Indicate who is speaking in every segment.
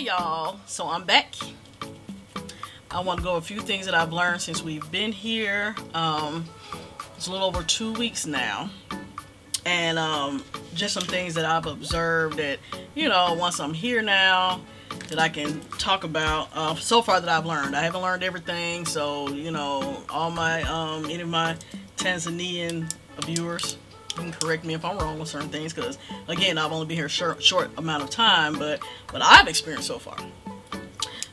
Speaker 1: Y'all, so I'm back. I want to go over a few things that I've learned since we've been here. It's a little over 2 weeks now, and just some things that I've observed that, once I'm here now, that I can talk about so far that I've learned. I haven't learned everything, so all my any of my Tanzanian viewers, you can correct me if I'm wrong with certain things, because again, I've only been here short amount of time, but what I've experienced so far.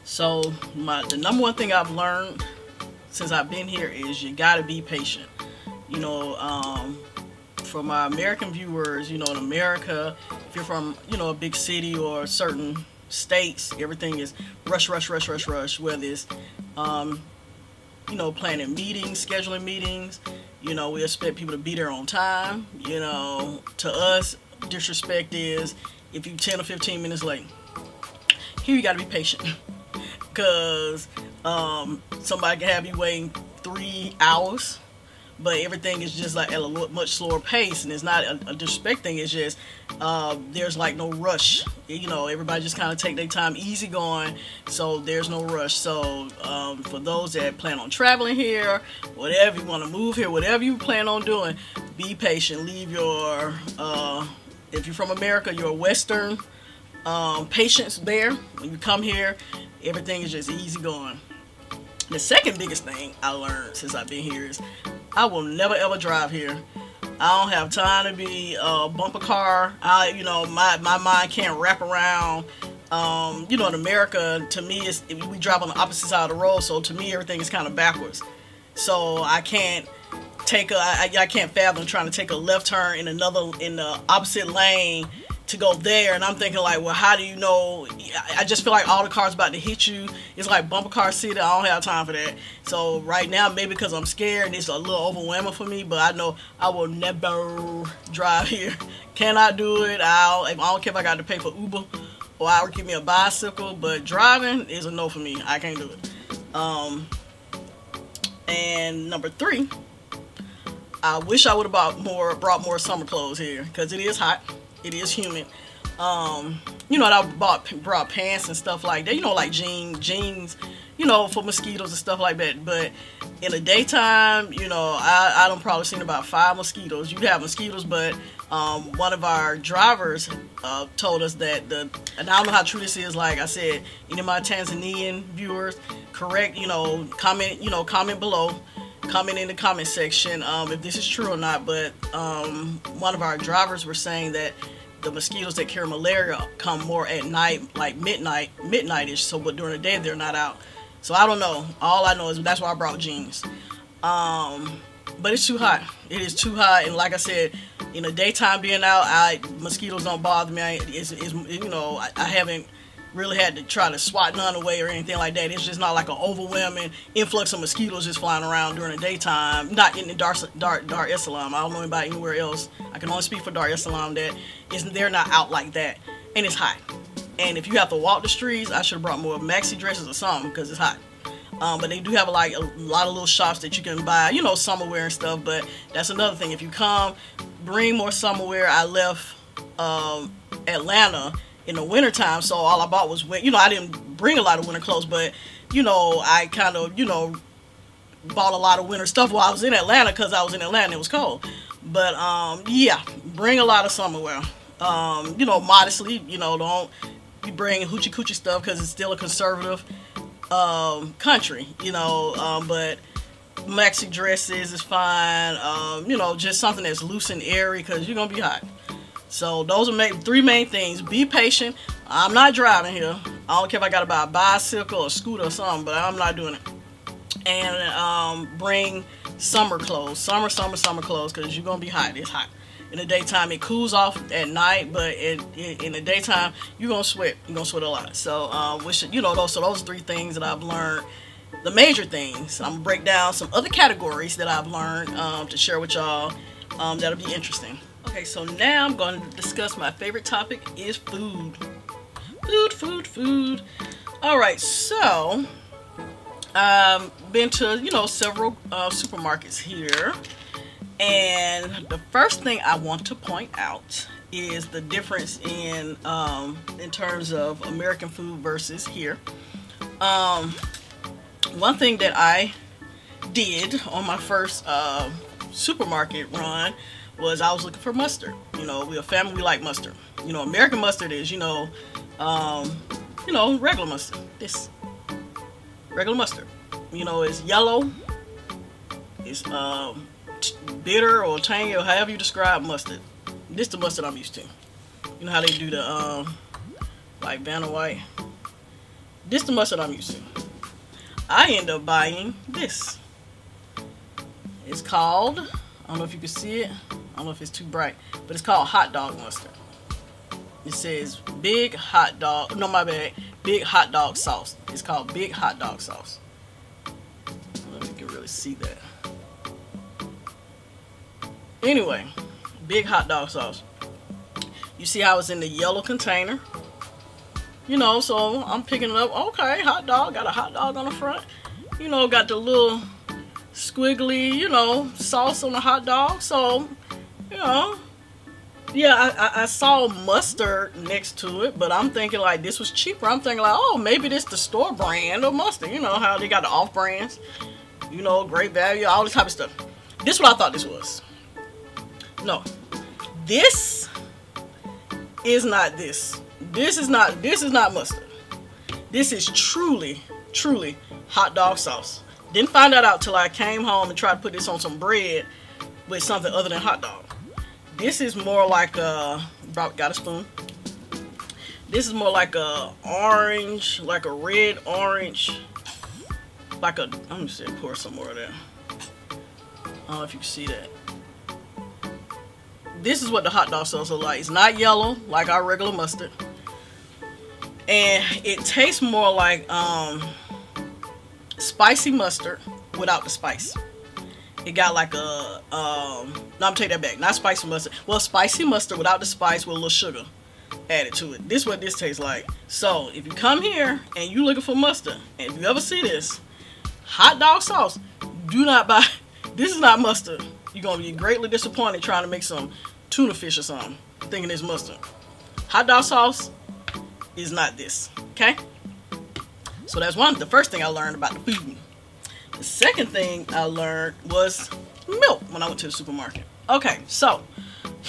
Speaker 1: So the number one thing I've learned since I've been here is you gotta be patient. For my American viewers, in America, if you're from a big city or certain states, everything is rush. Whether it's planning meetings, scheduling meetings. We expect people to be there on time. To us, disrespect is if you 10 or 15 minutes late. Here you got to be patient, because somebody can have you waiting 3 hours, but everything is just like at a much slower pace, and it's not a disrespect thing. It's just there's like no rush. Everybody just kind of take their time, easy going, so there's no rush. So for those that plan on traveling here, whatever you want to move here, whatever you plan on doing, be patient. Leave your if you're from America, your Western patience there. When you come here, everything is just easy going. The second biggest thing I learned since I've been here is I will never ever drive here. I don't have time to be bumper car. My mind can't wrap around. In America, to me, we drive on the opposite side of the road, so to me, everything is kind of backwards. So I can't I can't fathom trying to take a left turn in the opposite lane to go there, and I'm thinking like, well, how do you know? I just feel like all the cars about to hit you. It's like bumper car city. I don't have time for that. So right now, maybe because I'm scared and it's a little overwhelming for me, but I know I will never drive here. Cannot do it. I don't care if I got to pay for Uber or I would give me a bicycle, but driving is a no for me. I can't do it. And number 3, I wish I would have brought more summer clothes here, because it is hot. It is humid. I brought pants and stuff like that, like jeans, for mosquitoes and stuff like that. But in the daytime, I don't probably seen about 5 mosquitoes. You have mosquitoes, but one of our drivers told us that and I don't know how true this is. Like I said, any of my Tanzanian viewers, correct, comment below. Comment in the comment section if this is true or not, but one of our drivers were saying that the mosquitoes that carry malaria come more at night, like midnight-ish, but during the day they're not out. So I don't know. All I know is that's why I brought jeans. But it's too hot. It is too hot, and like I said, in the daytime being out, mosquitoes don't bother me. I haven't really had to try to swat none away or anything like that. It's just not like an overwhelming influx of mosquitoes just flying around during the daytime. Not in the Dar es Salaam. I don't know about anywhere else. I can only speak for Dar es Salaam that they're not out like that. And it's hot. And if you have to walk the streets, I should have brought more maxi dresses or something, because it's hot. But they do have a lot of little shops that you can buy, summer wear and stuff. But that's another thing. If you come, bring more summer wear. I left Atlanta in the wintertime, so all I bought was I didn't bring a lot of winter clothes, but I kind of bought a lot of winter stuff while I was in Atlanta, because I was in Atlanta and it was cold. But bring a lot of summer wear. Modestly, don't be bringing hoochie coochie stuff, because it's still a conservative country, but maxi dresses is fine. Just something that's loose and airy, because you're gonna be hot. So those are 3 main things. Be patient. I'm not driving here. I don't care if I got to buy a bicycle or a scooter or something, but I'm not doing it. And bring summer clothes. Summer clothes, because you're going to be hot. It's hot. In the daytime, it cools off at night, but in the daytime, you're going to sweat. You're going to sweat a lot. So, those 3 things that I've learned. The major things. I'm going to break down some other categories that I've learned to share with y'all. That'll be interesting. Okay, so now I'm going to discuss my favorite topic is food. Food. Alright, so I've been to, several supermarkets here. And the first thing I want to point out is the difference in terms of American food versus here. One thing that I did on my first supermarket run was I was looking for mustard. You know, we're a family, we like mustard. You know, American mustard is, regular mustard. This regular mustard. You know, it's yellow. It's bitter or tangy or however you describe mustard. This is the mustard I'm used to. You know how they do the like Vanna White. This is the mustard I'm used to. I end up buying this. It's called, I don't know if you can see it. I don't know if it's too bright, but it's called hot dog mustard. It says big hot dog, no my bad, big hot dog sauce. It's called big hot dog sauce. I don't know if you can really see that. Anyway, big hot dog sauce. You see how it's in the yellow container? You know, so I'm picking it up. Okay, hot dog, got a hot dog on the front. You know, got the little squiggly, sauce on the hot dog. So, yeah, I saw mustard next to it, but I'm thinking like this was cheaper. I'm thinking like, oh, maybe this the store brand of mustard. You know how they got the off brands, great value, all this type of stuff. This is what I thought this was. No, this is not this. This is not mustard. This is truly hot dog sauce. Didn't find that out till I came home and tried to put this on some bread with something other than hot dog. This is more like got a spoon. This is more like a orange, like a red orange, let me see, pour some more of that. I don't know if you can see that. This is what the hot dog sauce looks like. It's not yellow like our regular mustard. And it tastes more like spicy mustard without the spice. It got like no, I'm gonna take that back. Not spicy mustard. Well, spicy mustard without the spice with a little sugar added to it. This is what this tastes like. So if you come here and you looking for mustard, and if you ever see this hot dog sauce, do not buy. This is not mustard. You're gonna be greatly disappointed trying to make some tuna fish or something, thinking it's mustard. Hot dog sauce is not this. Okay? So that's the first thing I learned about the food. The second thing I learned was milk when I went to the supermarket. Okay, so,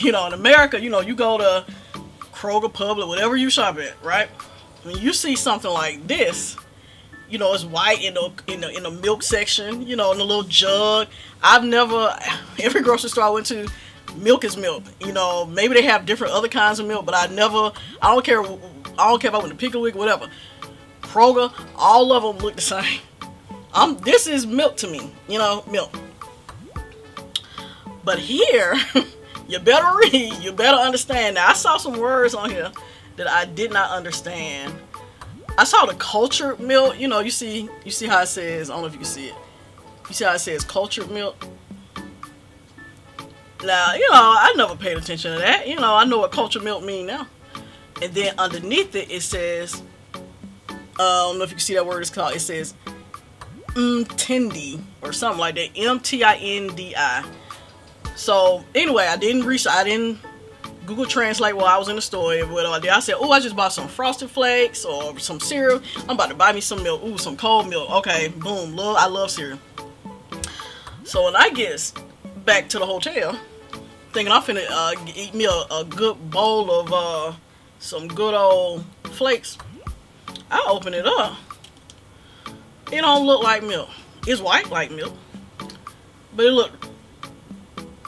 Speaker 1: in America, you go to Kroger, Publix, whatever you shop at, right? When you see something like this, it's white in the milk section, in the little jug. Every grocery store I went to, milk is milk. Maybe they have different other kinds of milk, but I don't care if I went to Piggly Wiggly, whatever. Kroger, all of them look the same. This is milk to me, milk. But here, you better read, you better understand. Now, I saw some words on here that I did not understand. I saw the cultured milk. You see how it says, I don't know if you can see it. You see how it says cultured milk? Now, I never paid attention to that. I know what cultured milk mean now. And then underneath it, it says, I don't know if you can see that word. It says Mtindi or something like that. Mtindi. So anyway, I didn't Google Translate while I was in the store. I said, I just bought some Frosted Flakes or some cereal. I'm about to buy me some milk. Ooh, some cold milk. Okay, boom. I love cereal. So when I get back to the hotel, thinking I'm finna eat me a good bowl of some good old flakes, I open it up. It don't look like milk. It's white like milk, but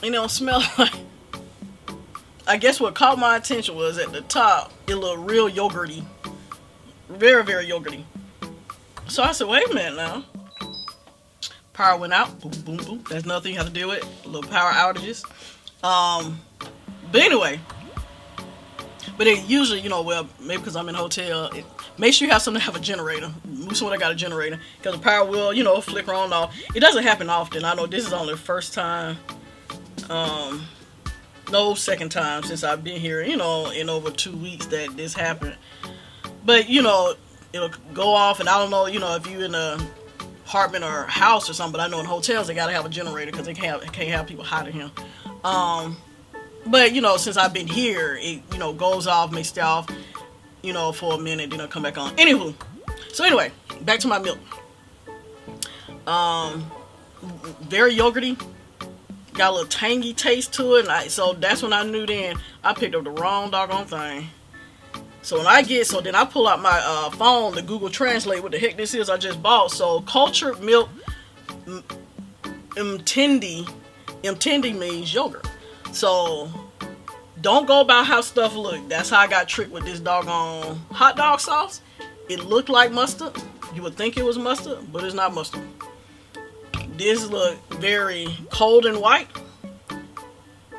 Speaker 1: it don't smell like. I guess what caught my attention was at the top, it looked real yogurty. Very, very yogurty. So I said, wait a minute now. Power went out. Boom, boom, boom. That's another thing you have to deal with. A little power outages. But anyway. But it usually, maybe because I'm in a hotel, make sure you have something to have a generator. Most of I got a generator. Because the power will, flicker on and off. It doesn't happen often. I know this is only the first time. No, second time since I've been here, in over 2 weeks that this happened. But, it'll go off, and I don't know, if you're in a apartment or house or something, but I know in hotels they gotta have a generator because they can't have people hiding here. But, since I've been here, it, goes off, may stay off, for a minute, then it'll come back on. Anywho, so anyway, back to my milk. Very yogurty. Got a little tangy taste to it. So that's when I knew then I picked up the wrong doggone thing. So then I pull out my phone to Google Translate what the heck this is I just bought. So cultured milk mtindi means yogurt. So don't go by how stuff look. That's how I got tricked with this doggone hot dog sauce. It looked like mustard. You would think it was mustard, but it's not mustard. This look very cold and white,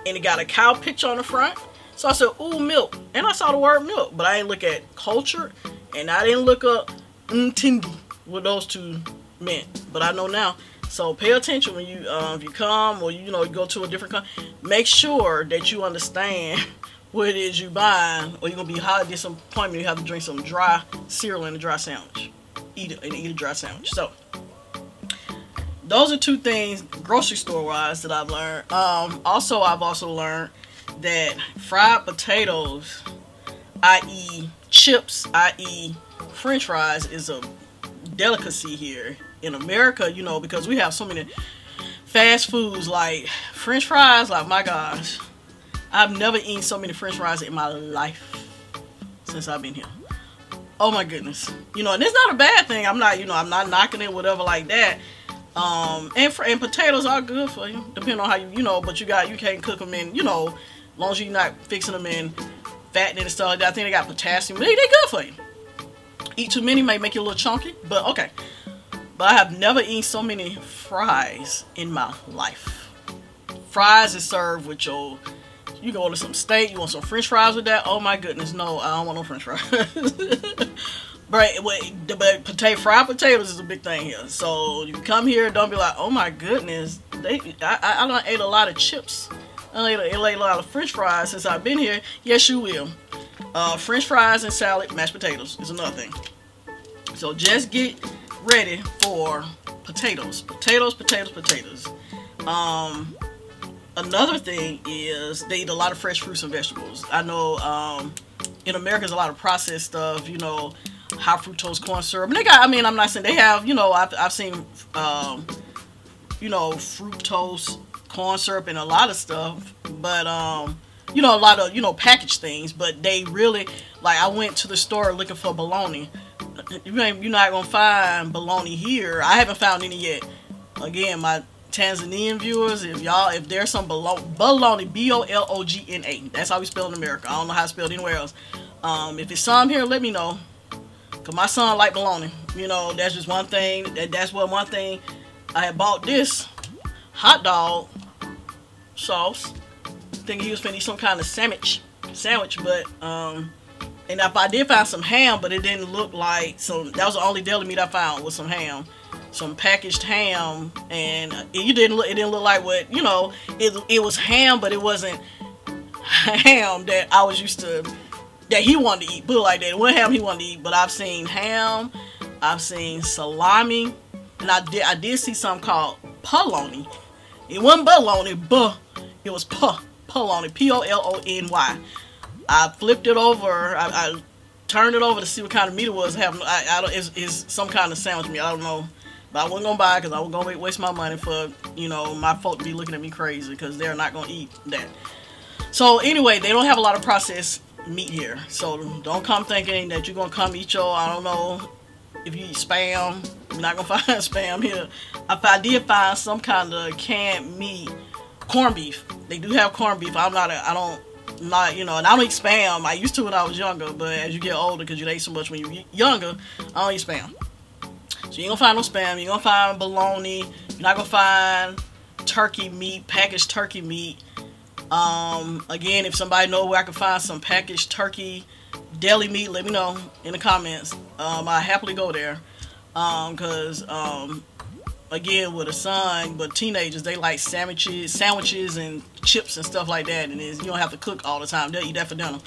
Speaker 1: and it got a cow picture on the front. So I said, ooh, milk. And I saw the word milk, but I didn't look at culture, and I didn't look up mtindi, what those two meant. But I know now. So pay attention when you, if you come or you go to a different country. Make sure that you understand what it is you buying, or you're gonna be highly disappointed. You have to drink some dry cereal in a dry sandwich. Eat a dry sandwich. So those are two things grocery store wise that I've learned. I've also learned that fried potatoes, i.e. chips, i.e. French fries, is a delicacy here in America, because we have so many fast foods like French fries. Like, my gosh, I've never eaten so many French fries in my life since I've been here. Oh my goodness. And it's not a bad thing. I'm not knocking it, whatever like that. And potatoes are good for you, depending on how but you can't cook them in, as long as you're not fixing them in fattening and stuff like that. I think they got potassium. They're good for you. Eat too many may make you a little chunky, but okay. But I have never eaten so many fries in my life. Fries is served with you can order some steak, you want some French fries with that? Oh my goodness, no, I don't want no French fries. But fried potatoes is a big thing here. So you come here, don't be like, oh my goodness, I done ate a lot of chips. I ate a lot of French fries since I've been here. Yes, you will. French fries and salad, mashed potatoes is another thing. So just get ready for potatoes. Potatoes. Another thing is they eat a lot of fresh fruits and vegetables. I know in America there's a lot of processed stuff, high fructose corn syrup. And I'm not saying they have, I've seen, fructose corn syrup and a lot of stuff. But, a lot of, packaged things. But they really, like, I went to the store looking for bologna. You're not going to find bologna here. I haven't found any yet. Again, my Tanzanian viewers, if there's some bologna, B-O-L-O-G-N-A. That's how we spell it in America. I don't know how to spell it anywhere else. If it's some here, let me know. Because my son like bologna. That's just one thing. That's one thing. I had bought this hot dog sauce, thinking he was finna eat some kind of sandwich. But, and if I did find some ham, but it didn't look like, so that was the only deli meat I found was some ham. Some packaged ham, and it didn't look like what, it was ham, but it wasn't ham that I was used to, that he wanted to eat, put it like that. It wasn't ham he wanted to eat, but I've seen ham, I've seen salami, and I did see something called polony. It wasn't bologna, but it was polony, P-O-L-O-N-Y. I flipped it over, I turned it over to see what kind of meat it was. It's some kind of sandwich meat, I don't know. But I wasn't going to buy it because I was going to waste my money for, my folk to be looking at me crazy because they're not going to eat that. So anyway, they don't have a lot of processed meat here. So don't come thinking that you're going to come eat I don't know, if you eat Spam. You're not going to find Spam here. If I did find some kind of canned meat, corned beef. They do have corned beef. And I don't eat Spam. I used to when I was younger, but as you get older, because you ate so much when you were younger, I don't eat Spam. So you ain't gonna find no Spam, you're gonna find bologna, you're not gonna find turkey meat, packaged turkey meat. Again, if somebody know where I can find some packaged turkey deli meat, let me know in the comments. I happily go there. Cause again, with a son, but teenagers, they like sandwiches and chips and stuff like that, and you don't have to cook all the time. They'll eat that for dinner.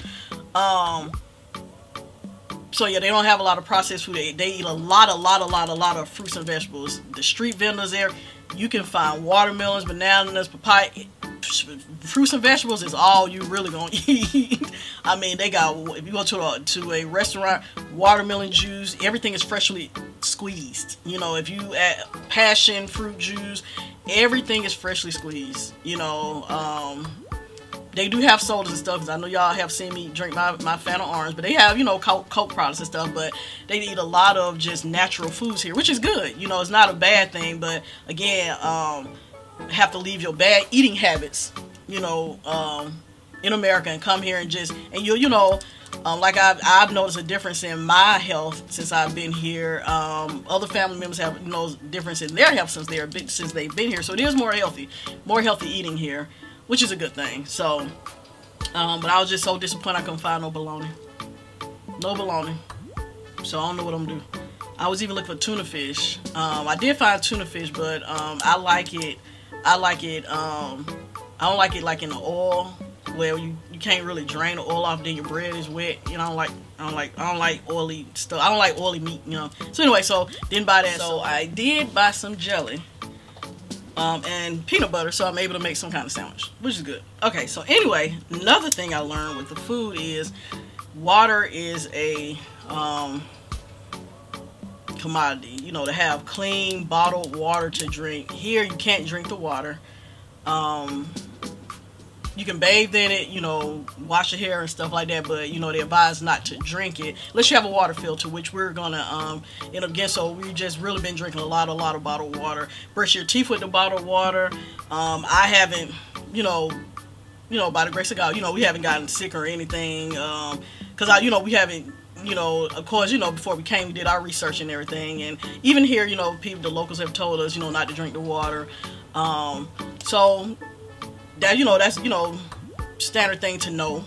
Speaker 1: So yeah, they don't have a lot of processed food. They eat a lot of fruits and vegetables. The street vendors there, you can find watermelons, bananas, papaya. fruits and vegetables is all you really gonna eat. I mean, they got, if you go to a restaurant, watermelon juice, everything is freshly squeezed. You know, if you add passion fruit juice, everything is freshly squeezed. You know, they do have sodas and stuff, because I know y'all have seen me drink my Fanta Orange, but they have, you know, Coke products and stuff, but they eat a lot of just natural foods here, which is good. You know, it's not a bad thing, but again, have to leave your bad eating habits, you know, in America, and come here and just, and you know, like I've noticed a difference in my health since I've been here. Other family members have difference in their health since they've been here. So it is more healthy eating here, which is a good thing. So, but I was just so disappointed I couldn't find no bologna. So I don't know what I'm gonna do. I was even looking for tuna fish. I did find tuna fish, but I like it. I don't like it like in the oil, where you can't really drain the oil off, then your bread is wet. You know, I don't like oily stuff. I don't like oily meat, you know. So anyway, so didn't buy that. So I did buy some jelly and peanut butter, so I'm able to make some kind of sandwich, which is good. Okay, so anyway, another thing I learned with the food is water is a commodity. You know, to have clean bottled water to drink. Here you can't drink the water. You can bathe in it, you know, wash your hair and stuff like that, but you know, they advise not to drink it unless you have a water filter, which we're gonna end up getting. So we just really been drinking a lot of bottled water. Brush your teeth with the bottled water. I haven't, you know, by the grace of God, you know, we haven't gotten sick or anything, because we haven't, you know, of course, you know, before we came, we did our research and everything, and even here, you know, the locals have told us, you know, not to drink the water. So that, you know, that's, you know, standard thing to know.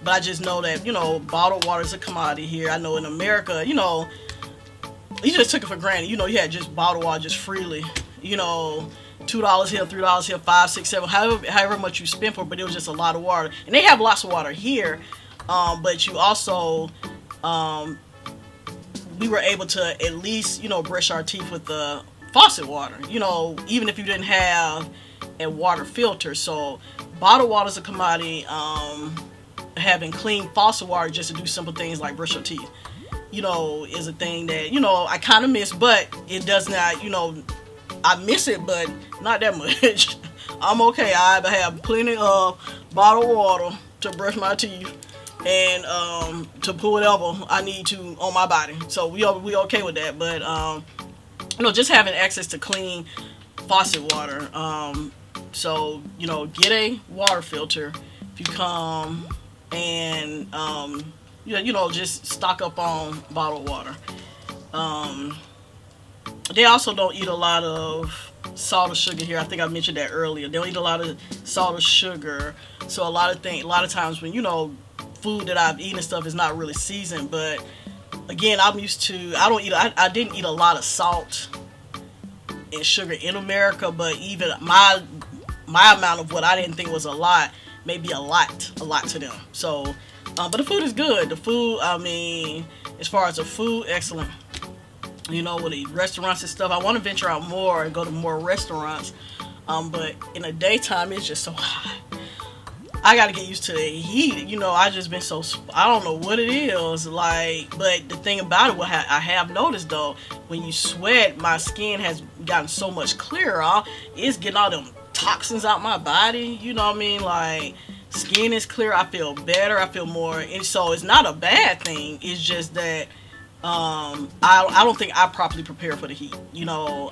Speaker 1: But I just know that, you know, bottled water is a commodity here. I know in America, you know, you just took it for granted. You know, you had just bottled water just freely. You know, $2 here, $3 here, $5, $6, $7, however much you spend for it, but it was just a lot of water. And they have lots of water here. But you also, we were able to at least, you know, brush our teeth with the faucet water, you know, even if you didn't have a water filter. So bottled water is a commodity. Having clean faucet water just to do simple things like brush your teeth, you know, is a thing that, you know, I kind of miss, but it does not, you know, I miss it, but not that much. I'm okay. I have plenty of bottled water to brush my teeth and to put whatever I need to on my body. So we okay with that. But you know, just having access to clean faucet water. So, you know, get a water filter if you come, and you know, just stock up on bottled water. They also don't eat a lot of salt or sugar here. I think I mentioned that earlier. They don't eat a lot of salt or sugar. So a lot of times when, you know, food that I've eaten and stuff is not really seasoned. But again, I'm used to, I didn't eat a lot of salt and sugar in America, but even my amount of what I didn't think was a lot, maybe a lot to them. So, but the food is good. The food, I mean, as far as the food, excellent. You know, with the restaurants and stuff, I want to venture out more and go to more restaurants. But in the daytime, it's just so hot. I got to get used to the heat. You know, I just been so, I don't know what it is. Like, but the thing about it, what I have noticed though, when you sweat, my skin has gotten so much clearer. It's getting all them toxins out my body. You know what I mean? Like, skin is clear. I feel better. I feel more. And so it's not a bad thing. It's just that I don't think I properly prepare for the heat. You know,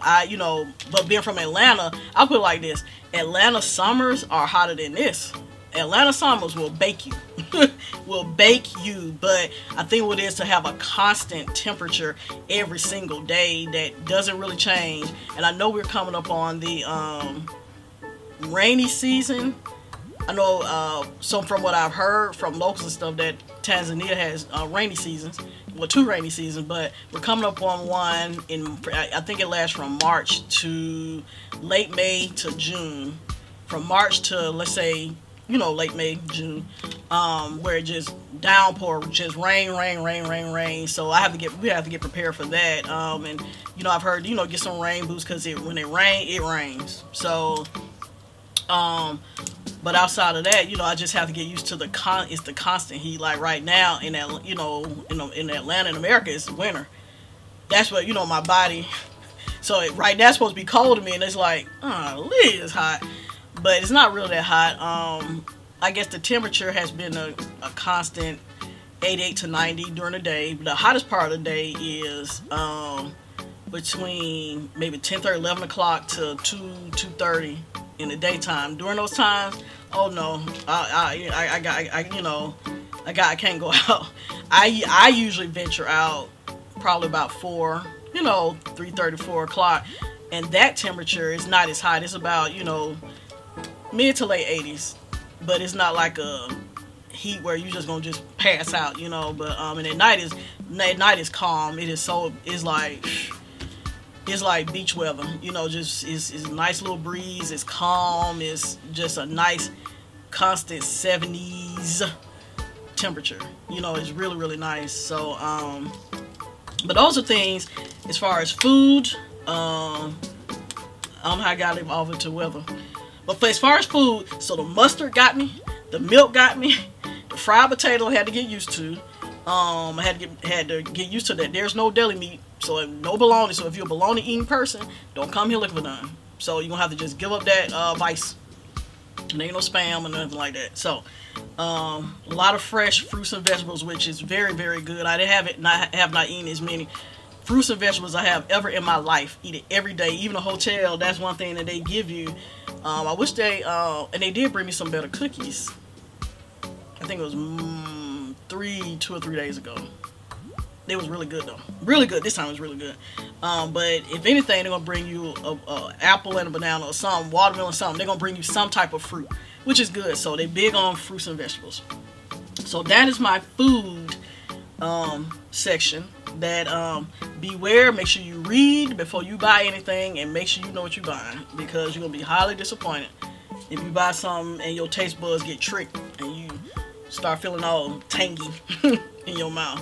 Speaker 1: but being from Atlanta, I'll put it like this. Atlanta summers are hotter than this. Atlanta summers will bake you. Will bake you. But I think what it is to have a constant temperature every single day that doesn't really change. And I know we're coming up on the rainy season. I know, so from what I've heard from locals and stuff, that Tanzania has rainy seasons. Well, 2 rainy seasons, but we're coming up on one in, I think it lasts from March to late May to June. From March to, let's say, you know, late May, June, where it just downpour, just rain. So we have to get prepared for that. And you know, I've heard, you know, get some rain boots, because when it rains. So But outside of that, I just have to get used to it's the constant heat. Like right now in that, in Atlanta in America, it's winter. That's what my body. So right now it's supposed to be cold to me, and it's like, it is hot, but it's not really that hot. I guess the temperature has been a constant 88 to 90 during the day. The hottest part of the day is between maybe 10:30, 11 o'clock to 2:30 in the daytime. During those times, oh no, I can't go out. I usually venture out probably about 3:30, 4 o'clock, and that temperature is not as hot. It's about mid to late 80s, but it's not like a heat where you're just gonna just pass out, But and at night is calm. It's like beach weather, just it's a nice little breeze. It's calm. It's just a nice constant 70s temperature. It's really, really nice. So but those are things as far as food. I don't know how I got it off into weather, but as far as food, so the mustard got me, the milk got me, the fried potato I had to get used to. I had to get used to that. There's no deli meat, so no bologna. So if you're a bologna eating person, don't come here looking for none. So you're gonna have to just give up that vice. And ain't no spam or nothing like that. So a lot of fresh fruits and vegetables, which is very, very good. I have not eaten as many fruits and vegetables I have ever in my life. Eat it every day. Even a hotel, that's one thing that they give you. I wish and they did bring me some better cookies. I think it was 2 or 3 days ago. It was really good though. Really good. This time it was really good. But if anything, they're gonna bring you a apple and a banana or some watermelon, something. They're gonna bring you some type of fruit, which is good. So they're big on fruits and vegetables. So that is my food section. That beware. Make sure you read before you buy anything, and make sure you know what you're buying, because you're gonna be highly disappointed if you buy something and your taste buds get tricked and you start feeling all tangy in your mouth.